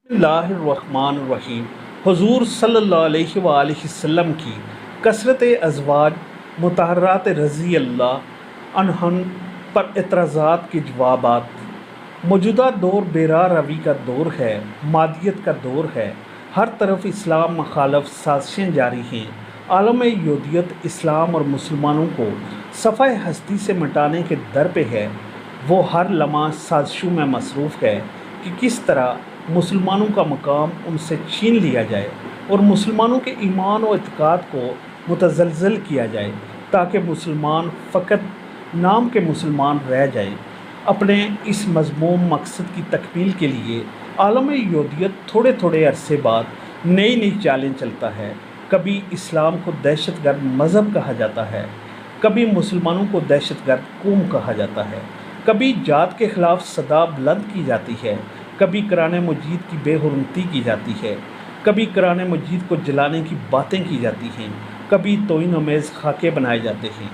بسم اللہ الرحمن الرحیم۔ حضور صلی اللہ علیہ وآلہ وسلم کی کثرت ازواج مطہرات رضی اللہ عنہن پر اعتراضات کے جوابات۔ موجودہ دور بیراہ روی کا دور ہے، مادیت کا دور ہے۔ ہر طرف اسلام مخالف سازشیں جاری ہیں۔ عالم یہودیت اسلام اور مسلمانوں کو صفحہ ہستی سے مٹانے کے در پہ ہے۔ وہ ہر لمحہ سازشوں میں مصروف ہے کہ کس طرح مسلمانوں کا مقام ان سے چھین لیا جائے اور مسلمانوں کے ایمان و اعتقاد کو متزلزل کیا جائے، تاکہ مسلمان فقط نام کے مسلمان رہ جائیں۔ اپنے اس مذموم مقصد کی تکمیل کے لیے عالم یہودیت تھوڑے تھوڑے عرصے بعد نئی نئی چالیں چلتا ہے۔ کبھی اسلام کو دہشت گرد مذہب کہا جاتا ہے، کبھی مسلمانوں کو دہشت گرد قوم کہا جاتا ہے، کبھی ذات کے خلاف صدا بلند کی جاتی ہے، کبھی قرآن مجید کی بے حرمتی کی جاتی ہے، کبھی قرآن مجید کو جلانے کی باتیں کی جاتی ہیں، کبھی توہین آمیز خاکے بنائے جاتے ہیں۔